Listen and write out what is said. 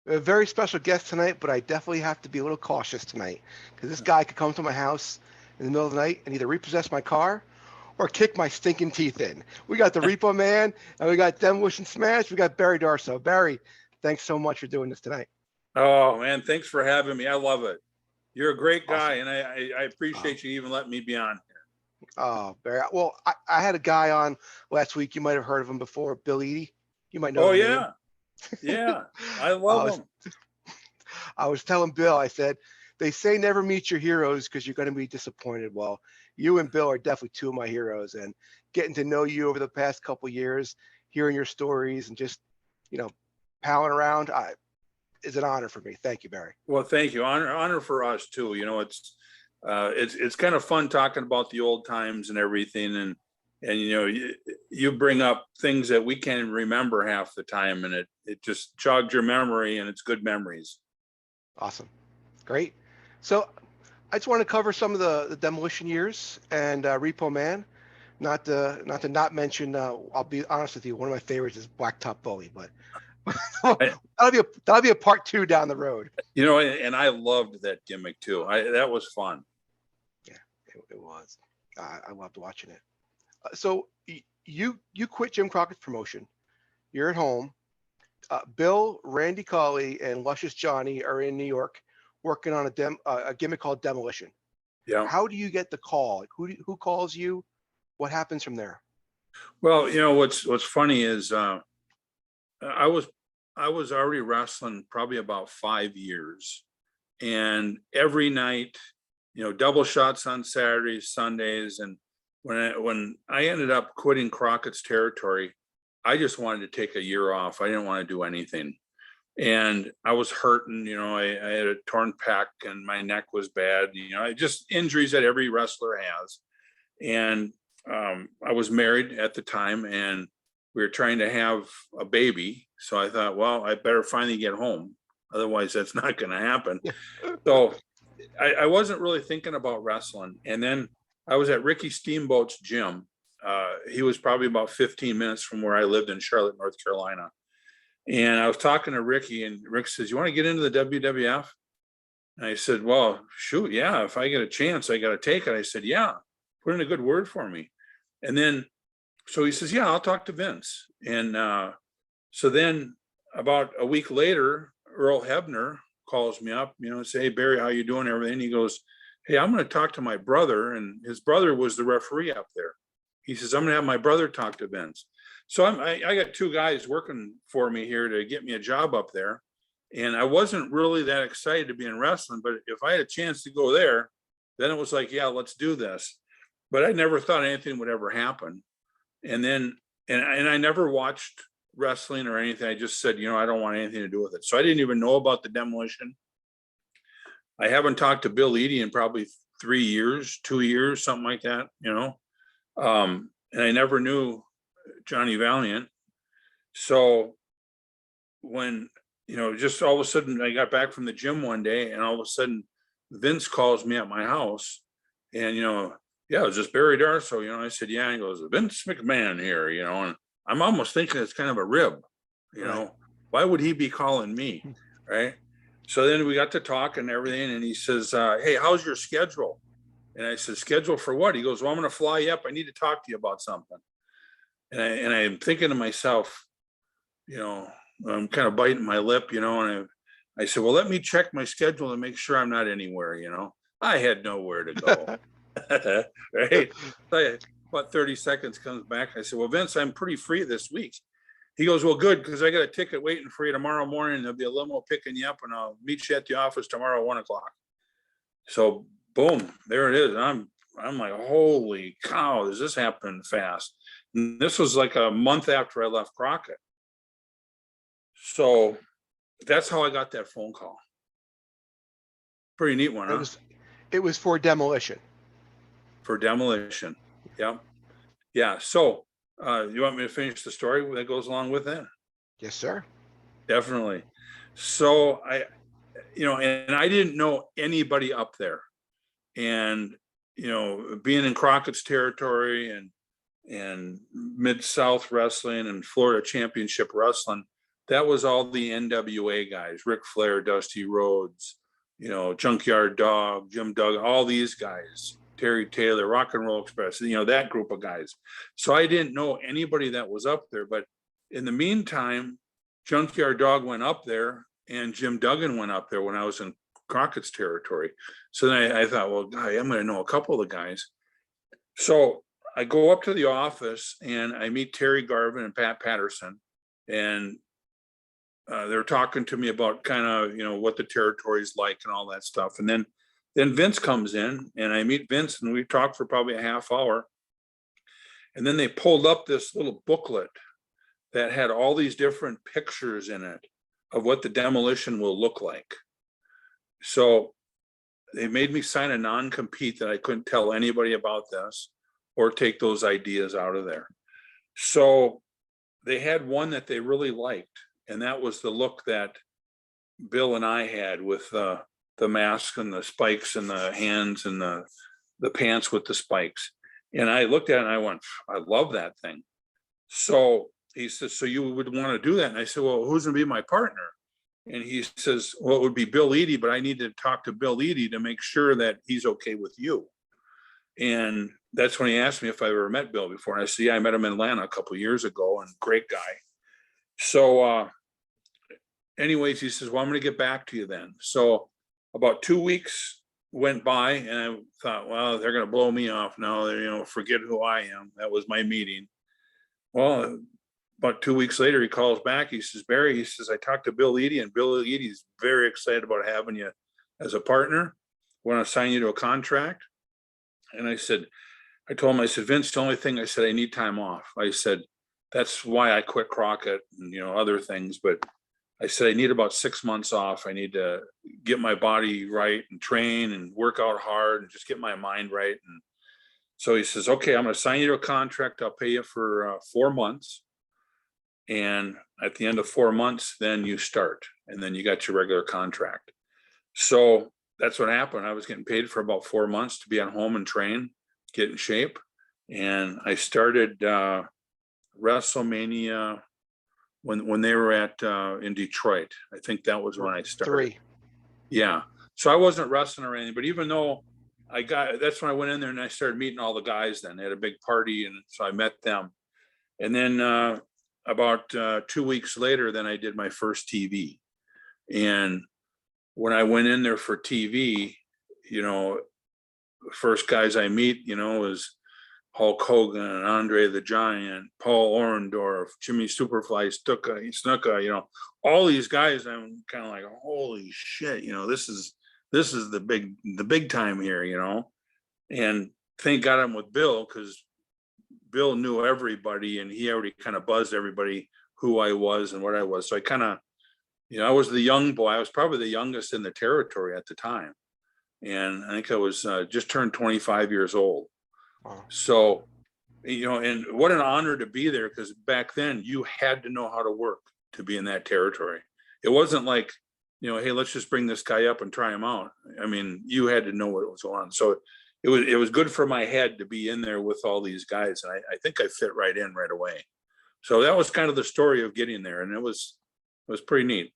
A very special guest tonight, but I definitely have to be a little cautious tonight because this guy could come to my house in the middle of the night and either repossess my car or kick my stinking teeth in. We got the Repo Man and we got Demolition Smash. We got Barry Darso. Barry, thanks so much for doing this tonight. Oh man, thanks for having me. I love it. You're a great guy, Awesome. and I appreciate you even letting me be on here. Oh, Barry. Well, I had a guy on last week. You might have heard of him before, Bill Eady. You might know Oh the name. yeah, I I love was, him. I was telling Bill, I said, they say never meet your heroes because you're going to be disappointed. Well, you and Bill are definitely two of my heroes, and getting to know you over the past couple of years, hearing your stories and just, palling around, is an honor for me. Thank you, Barry. Well, thank you. Honor for us too. It's kind of fun talking about the old times and everything, and you bring up things that we can't even remember half the time, and it just jogs your memory, and it's good memories. Awesome. Great. So I just want to cover some of the demolition years and Repo Man. Not mention. I'll be honest with you. One of my favorites is Blacktop Bully, but that'll be a part two down the road. And I loved that gimmick too. That was fun. Yeah, it was. I loved watching it. So you quit Jim Crockett's promotion. You're at home. Bill, Randy Colley, and Luscious Johnny are in New York working on a gimmick called Demolition. Yeah. How do you get the call? Like, who calls you? What happens from there? Well, what's funny is I was already wrestling probably about 5 years, and every night, double shots on Saturdays, Sundays, and when I ended up quitting Crockett's territory, I just wanted to take a year off. I didn't want to do anything. And I was hurting, I had a torn pec and my neck was bad, just injuries that every wrestler has. And I was married at the time and we were trying to have a baby. So I thought, well, I better finally get home. Otherwise, that's not going to happen. So I wasn't really thinking about wrestling. And then I was at Ricky Steamboat's gym. He was probably about 15 minutes from where I lived in Charlotte, North Carolina. And I was talking to Ricky, and Rick says, "You want to get into the WWF?" And I said, "Well, shoot, yeah, if I get a chance, I got to take it." I said, "Yeah, put in a good word for me." And then, so he says, "Yeah, I'll talk to Vince." And so then about a week later, Earl Hebner calls me up, and say, "Hey, Barry, how you doing?" Everything. He goes, "Hey, I'm going to talk to my brother." And his brother was the referee up there. He says, "I'm going to have my brother talk to Vince." So I got two guys working for me here to get me a job up there. And I wasn't really that excited to be in wrestling, but if I had a chance to go there, then it was like, yeah, let's do this. But I never thought anything would ever happen. And then, and I never watched wrestling or anything. I just said, I don't want anything to do with it. So I didn't even know about the Demolition. I haven't talked to Bill Eady in probably 3 years, 2 years, something like that, and I never knew Johnny Valiant. So when, just all of a sudden I got back from the gym one day and all of a sudden Vince calls me at my house and, "Yeah, is this Barry Darso?" I said, "Yeah." He goes, "Vince McMahon here," and I'm almost thinking it's kind of a rib, Right. Why would he be calling me? Right. So then we got to talk and everything. And he says, "Hey, how's your schedule?" And I said, "Schedule for what?" He goes, "Well, I'm going to fly you up. I need to talk to you about something." And I'm thinking to myself, I'm kind of biting my lip, and I said, "Well, let me check my schedule and make sure I'm not anywhere." I had nowhere to go. Right. So about 30 seconds comes back. I said, "Well, Vince, I'm pretty free this week." He goes, "Well, good, because I got a ticket waiting for you tomorrow morning. There'll be a limo picking you up and I'll meet you at the office tomorrow at 1:00. So boom, there it is. I'm like, holy cow, does this happen fast? And this was like a month after I left Crockett. So that's how I got that phone call. Pretty neat one, huh? It was for Demolition. For Demolition. Yeah. Yeah. So you want me to finish the story that goes along with that? Yes, sir. Definitely. So and I didn't know anybody up there. And, being in Crockett's territory and Mid-South Wrestling and Florida Championship Wrestling, that was all the NWA guys, Ric Flair, Dusty Rhodes, you know, Junkyard Dog, Jim Duggan, all these guys, Terry Taylor, Rock and Roll Express, you know, that group of guys. So I didn't know anybody that was up there, but in the meantime, Junkyard Dog went up there and Jim Duggan went up there when I was in Crockett's territory. So then I thought, well, God, I'm going to know a couple of the guys. So I go up to the office and I meet Terry Garvin and Pat Patterson, and they're talking to me about kind of, you know, what the territory is like and all that stuff. And then Vince comes in and I meet Vince and we talked for probably a half hour. And then they pulled up this little booklet that had all these different pictures in it of what the demolition will look like. So they made me sign a non-compete that I couldn't tell anybody about this or take those ideas out of there. So they had one that they really liked, and that was the look that Bill and I had with the mask and the spikes and the hands and the pants with the spikes. And I looked at it and I went, I love that thing. So he says, so you would want to do that? And I said, well, who's going to be my partner? And he says, well, it would be Bill Eadie, but I need to talk to Bill Eadie to make sure that he's okay with you. And that's when he asked me if I ever met Bill before. And I said, yeah, I met him in Atlanta a couple of years ago, and great guy. So anyways, he says, well, I'm going to get back to you then. So about 2 weeks went by and I thought, well, they're going to blow me off now. They, you know, forget who I am. That was my meeting. Well, about 2 weeks later, he calls back. He says, Barry, he says, I talked to Bill Eadie, and Bill Eadie's very excited about having you as a partner. Want to sign you to a contract. And I told him, I said, Vince, the only thing I said, I need time off. I said, that's why I quit Crockett and, you know, other things. But I said, I need about 6 months off. I need to get my body right and train and work out hard and just get my mind right. And so he says, okay, I'm going to sign you to a contract. I'll pay you for 4 months. And at the end of 4 months, then you start, and then you got your regular contract. So that's what happened. I was getting paid for about 4 months to be at home and train, get in shape. And I started WrestleMania when they were in Detroit. I think that was when I started. 3. Yeah. So I wasn't wrestling or anything, but even though that's when I went in there and I started meeting all the guys. Then they had a big party, and so I met them. And then about 2 weeks later, then I did my first TV. And when I went in there for TV, you know, the first guys I meet, you know, is Hulk Hogan, Andre the Giant, Paul Orndorff, Jimmy Superfly Snuka, you know, all these guys. I'm kind of like, holy shit, you know, this is the big time here, you know. And thank God I'm with Bill, because Bill knew everybody and he already kind of buzzed everybody who I was and what I was. So I kind of, you know, I was the young boy. I was probably the youngest in the territory at the time. And I think I was just turned 25 years old. Wow. So, you know, and what an honor to be there, because back then you had to know how to work to be in that territory. It wasn't like, you know, hey, let's just bring this guy up and try him out. I mean, you had to know what was going on. So it was good for my head to be in there with all these guys. And I think I fit right in right away. So that was kind of the story of getting there. And it was pretty neat.